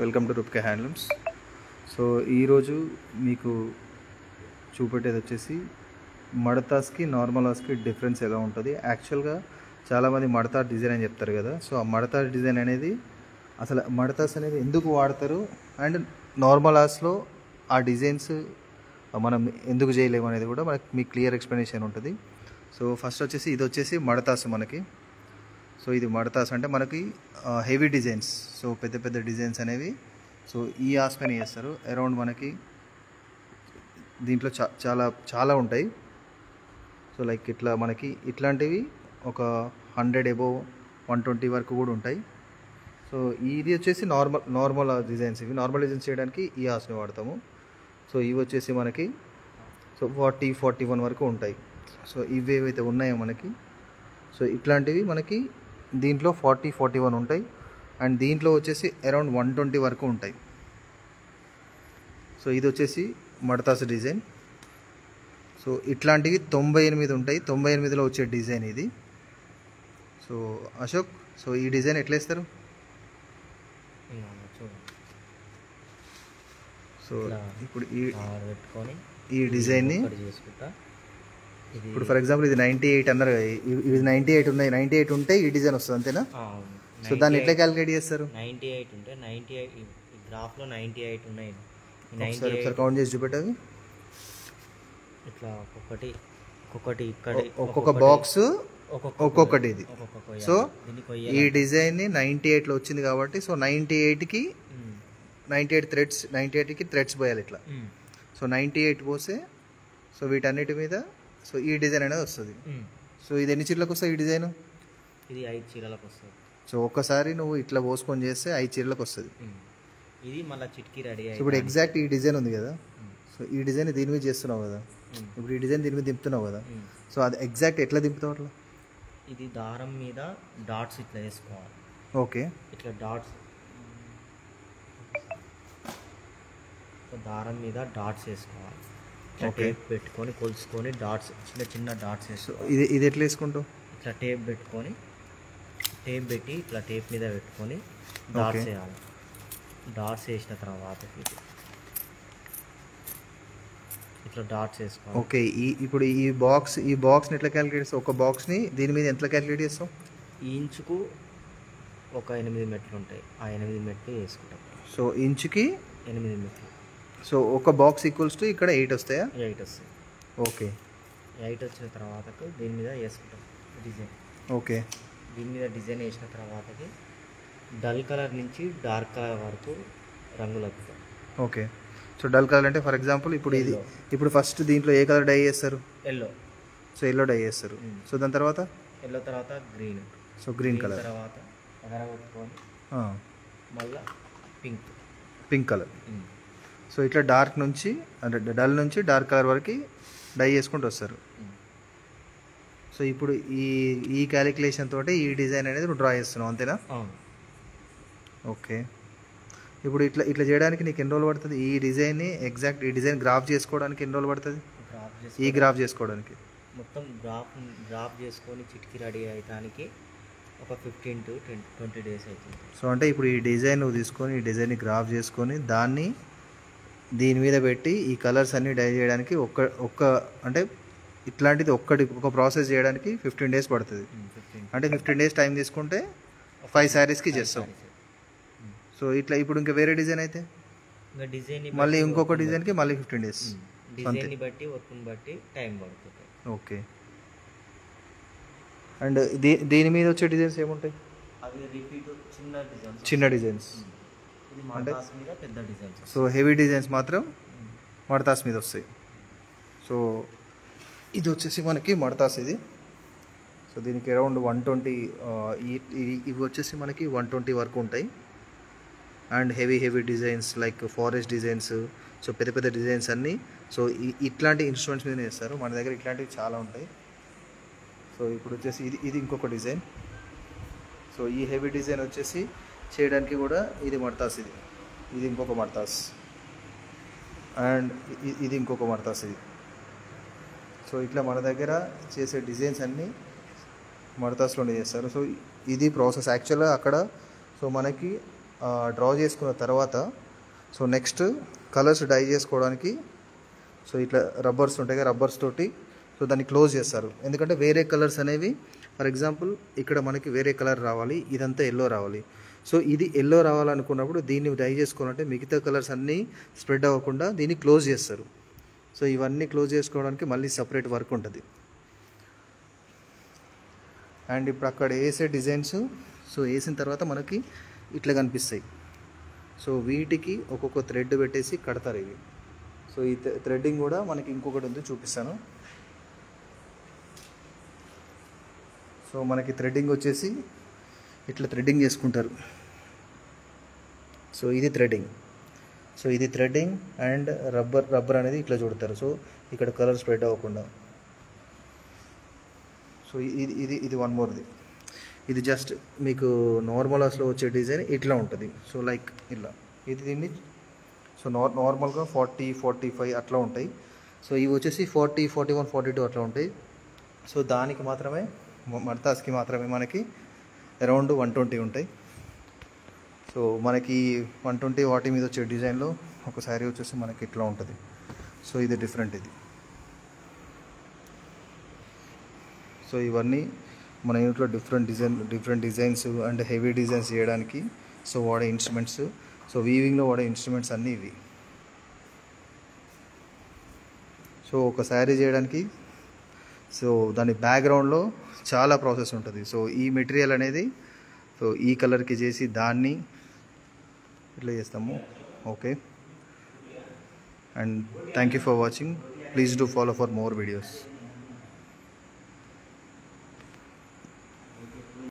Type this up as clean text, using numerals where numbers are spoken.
Welcome to Roopke handlooms. So ఈరోజు మీకు చూపెట్టేది వచ్చేసి మడతాస్కి నార్మల్స్కి డిఫరెన్స్ ఎలా ఉంటుంది. యాక్చువల్గా చాలామంది మడతా డిజైన్ అని చెప్తారు కదా. సో ఆ మడతా డిజైన్ అనేది అసలు మడతాస్ అనేది ఎందుకు వాడతారు అండ్ నార్మల్స్లో ఆ డిజైన్స్ మనం ఎందుకు చేయలేము అనేది కూడా మీకు క్లియర్ ఎక్స్ప్లెనేషన్ ఉంటుంది. సో ఫస్ట్ వచ్చేసి ఇది వచ్చేసి మడతాస్ మనకి. సో ఇది మడతాస్ అంటే మనకి హెవీ డిజైన్స్, సో పెద్ద పెద్ద డిజైన్స్ అనేవి సో ఈ ఆస్పెన్ చేస్తారు. అరౌండ్ మనకి దీంట్లో చాలా చాలా ఉంటాయి. సో లైక్ ఇట్లా మనకి ఇట్లాంటివి ఒక 100 అబోవ్ 120 వరకు కూడా ఉంటాయి. సో ఇది వచ్చేసి నార్మల్ డిజైన్స్. ఇవి నార్మల్ డిజైన్స్ చేయడానికి ఈ ఆస్ని వాడతాము. సో ఇవి వచ్చేసి మనకి సో 40-41 వరకు ఉంటాయి. సో ఇవి ఏవైతే ఉన్నాయో మనకి, సో ఇట్లాంటివి మనకి దీంట్లో 40-41 ఉంటాయి. అండ్ దీంట్లో వచ్చేసి అరౌండ్ 120 వరకు ఉంటాయి. సో ఇది వచ్చేసి మడతాస్ డిజైన్. సో ఇట్లాంటివి 98 ఉంటాయి. 98లో వచ్చే డిజైన్ ఇది. సో అశోక్, సో ఈ డిజైన్ ఎట్లా వేస్తారు? సో ఇప్పుడు ఈ డిజైన్ని ఇప్పుడు ఫర్ ఎగ్జాంపుల్ ఇది 98 అన్నారు కదా, ఇది 98 ఉన్నాయి. 98 ఉంటే ఈ డిజైన్ వస్తుంది, అంతేనా? సో దాన్ని ఎట్లా క్యాలిక్యులేట్ చేస్తారు? 98 ఉంటే 98 ఈ గ్రాఫ్లో 98 ఉన్నాయి. ఒకసారి కౌంట్ చేసి చూపెట్టవి. ఇట్లా ఒక్కొక్కటి ఇక్కడ ఒక్కొక్క బాక్స్ ఒక్కొక్కటి ఇది. సో ఈ డిజైన్ని 98లో వచ్చింది కాబట్టి సో 98కి 98కి థ్రెడ్స్ పోయాలి ఇట్లా. సో 98 పోసే సో వీటన్నిటి మీద సో ఈ డిజైన్ అనేది వస్తుంది. సో ఇది ఎన్ని చీరలకు వస్తుంది ఈ డిజైన్? ఇది 5 చీరలకు వస్తుంది. సో ఒక్కసారి నువ్వు ఇట్లా పోసుకొని చేస్తే 5 చీరలకు వస్తుంది. ఇది మళ్ళీ చిట్కీ రెడీ. ఇప్పుడు ఎగ్జాక్ట్ ఈ డిజైన్ ఉంది కదా, సో ఈ డిజైన్ దీని మీద చేస్తున్నావు కదా, ఇప్పుడు ఈ డిజైన్ దీని మీద దింపుతున్నావు కదా. సో అది ఎగ్జాక్ట్ ఎట్లా దింపుతావు అట్లా? ఇది దారం మీద డాట్స్ ఇట్లా వేసుకోవాలి. ఓకే, ఇట్లా డాట్స్ దారం మీద డాట్స్ వేసుకోవాలి. టేప్ పెట్టుకొని కొలుసుకొని డాట్స్ చిన్న చిన్న డాట్స్ వేసుకోవాలి. ఇది ఎట్లా వేసుకుంటావు? ఇట్లా టేప్ పెట్టి ఇట్లా టేప్ మీద పెట్టుకొని డాట్స్ వేయాలి. డాట్స్ వేసిన తర్వాత ఇట్లా డాట్స్ వేసుకోవాలి. ఓకే, ఇప్పుడు ఈ బాక్స్ని ఎట్లా క్యాలిక్యులేట్ చేస్తావు? ఒక బాక్స్ని దీని మీద ఎట్లా క్యాలిక్యులేట్ చేస్తావు? ఈ ఇంచుకు ఒక 8 మెట్లు ఉంటాయి. ఆ 8 మెట్లు వేసుకుంటాం. సో ఇంచుకి 8 మెట్లు. సో ఒక బాక్స్ ఈక్వల్స్ టు ఇక్కడ 8 వస్తాయా? 8 వస్తాయి. ఓకే, 8 వచ్చిన తర్వాతకు దీని మీద వేసుకుంటాం డిజైన్. ఓకే, దీని మీద డిజైన్ వేసిన తర్వాతకి డల్ కలర్ నుంచి డార్క్ కలర్ వరకు రంగులు వస్తాయి. ఓకే, సో డల్ కలర్ అంటే ఫర్ ఎగ్జాంపుల్ ఇప్పుడు ఫస్ట్ దీంట్లో ఏ కలర్ డై చేస్తారు? ఎల్లో. సో ఎల్లో డై చేస్తారు. సో దాని తర్వాత ఎల్లో తర్వాత గ్రీన్. సో గ్రీన్ కలర్ తర్వాత ఎగరగొట్టుకొని మళ్ళీ పింక్ కలర్. సో ఇట్లా డార్క్ నుంచి అంటే డల్ నుంచి డార్క్ కలర్ వరకు డై చేసుకుంటూ వస్తారు. సో ఇప్పుడు ఈ క్యాలిక్యులేషన్ తోటి ఈ డిజైన్ అనేది నువ్వు డ్రా చేస్తున్నావు, అంతేనా? ఓకే, ఇప్పుడు ఇట్లా చేయడానికి నీకు ఎన్ని రోజులు పడుతుంది? ఈ డిజైన్ని ఎగ్జాక్ట్ ఈ డిజైన్ గ్రాఫ్ చేసుకోవడానికి ఎన్ని రోజులు పడుతుంది? ఈ గ్రాఫ్ చేసుకోవడానికి మొత్తం గ్రాఫ్ చేసుకొని చిట్కి రెడీ అయ్యడానికి ఒక 15 to 20 డేస్ అవుతుంది. సో అంటే ఇప్పుడు ఈ డిజైన్ నువ్వు తీసుకొని ఈ డిజైన్ని గ్రాఫ్ చేసుకొని దాన్ని దీని మీద పెట్టి ఈ కలర్స్ అన్నీ డై చేయడానికి ఒక్క అంటే ఇట్లాంటిది ఒక ప్రాసెస్ చేయడానికి 15 డేస్ పడుతుంది. అంటే 15 డేస్ టైం తీసుకుంటే 5 శారీస్కి చేస్తాం. సో ఇట్లా ఇప్పుడు ఇంకా వేరే డిజైన్ అయితే మళ్ళీ ఇంకొక డిజైన్కి మళ్ళీ 15 డేస్. డిజైన్ని బట్టి వర్క్ని బట్టి టైం పడుతుంది. ఓకే, అండ్ దీని మీద వచ్చే డిజైన్స్ ఏముంటాయి? అవి రిపీట్ చిన్న డిజైన్స్ అంటే పెద్ద డిజైన్స్. సో హెవీ డిజైన్స్ మాత్రం మడతాస్ మీద వస్తాయి. సో ఇది వచ్చేసి మనకి మడతాస్ ఇది. సో దీనికి అరౌండ్ 120 ఇవి వచ్చేసి మనకి 120 వరకు ఉంటాయి. And heavy designs like forest designs, so పెద్ద పెద్ద డిజైన్స్ అన్నీ సో ఇట్లాంటి ఇన్స్ట్రుమెంట్స్ మీద వేస్తారు. మన దగ్గర ఇట్లాంటివి చాలా ఉంటాయి. సో ఇప్పుడు వచ్చేసి ఇది ఇంకొక డిజైన్. సో ఈ హెవీ డిజైన్ వచ్చేసి చేయడానికి కూడా ఇది మడతాస్. ఇది ఇంకొక మడతాస్ అండ్ ఇది ఇంకొక మడతాస్ ఇది. సో ఇట్లా మన దగ్గర చేసే డిజైన్స్ అన్నీ మడతాస్లోనే చేస్తారు. సో ఇది ప్రాసెస్ యాక్చువల్గా అక్కడ. సో మనకి డ్రా చేసుకున్న తర్వాత సో నెక్స్ట్ కలర్స్ డై చేసుకోవడానికి సో ఇట్లా రబ్బర్స్ ఉంటాయి కదా, రబ్బర్స్ తోటి సో దాన్ని క్లోజ్ చేస్తారు. ఎందుకంటే వేరే కలర్స్ అనేవి, ఫర్ ఎగ్జాంపుల్ ఇక్కడ మనకి వేరే కలర్ రావాలి, ఇదంతా ఎల్లో రావాలి. సో ఇది ఎల్లో రావాలనుకున్నప్పుడు దీన్ని డై చేసుకోవాలంటే మిగతా కలర్స్ అన్నీ స్ప్రెడ్ అవ్వకుండా దీన్ని క్లోజ్ చేస్తారు. సో ఇవన్నీ క్లోజ్ చేసుకోవడానికి మళ్ళీ సపరేట్ వర్క్ ఉంటుంది. అండ్ ఇప్పుడు అక్కడ వేసే డిజైన్స్ సో వేసిన తర్వాత మనకి ఇట్లా కనిపిస్తాయి. సో వీటికి ఒక్కొక్క థ్రెడ్ పెట్టేసి కడతారు ఇవి. సో ఈ థ్రెడ్డింగ్ కూడా మనకి ఇంకొకటి ఉంది, చూపిస్తాను. సో మనకి థ్రెడ్డింగ్ వచ్చేసి ఇట్లా థ్రెడ్డింగ్ చేసుకుంటారు. సో ఇది థ్రెడ్డింగ్. సో ఇది థ్రెడ్డింగ్ అండ్ రబ్బర్ అనేది ఇట్లా చూడతారు. సో ఇక్కడ కలర్ స్ప్రెడ్ అవ్వకుండా. సో ఇది వన్ మోర్ది. ఇది జస్ట్ మీకు నార్మల్ అసలు వచ్చే డిజైన్ ఇట్లా ఉంటుంది. సో లైక్ ఇలా ఇది దీన్ని సో నార్మల్గా 40, 45 అట్లా ఉంటాయి. సో ఇవి వచ్చేసి 40, 41, 42 అట్లా ఉంటాయి. సో దానికి మాత్రమే మర్తాస్కి మాత్రమే మనకి అరౌండ్ 120 ఉంటాయి. సో మనకి 120 వాటి మీద వచ్చే డిజైన్లో ఒక శారీ వచ్చేసి మనకి ఇట్లా ఉంటుంది. సో ఇది డిఫరెంట్ ఇది. సో ఇవన్నీ మన ఇంట్లో different designs and heavy designs చేయడానికి సో వాడే ఇన్స్ట్రుమెంట్స్. సో వీవింగ్లో వాడే ఇన్స్ట్రుమెంట్స్ అన్నీ ఇవి. సో ఒక శారీ చేయడానికి సో దాని బ్యాక్గ్రౌండ్లో చాలా ప్రాసెస్ ఉంటుంది. సో ఈ మెటీరియల్ అనేది సో ఈ కలర్కి చేసి దాన్ని ఇట్లా చేస్తాము. Okay, and thank you for watching. Please do follow for more videos.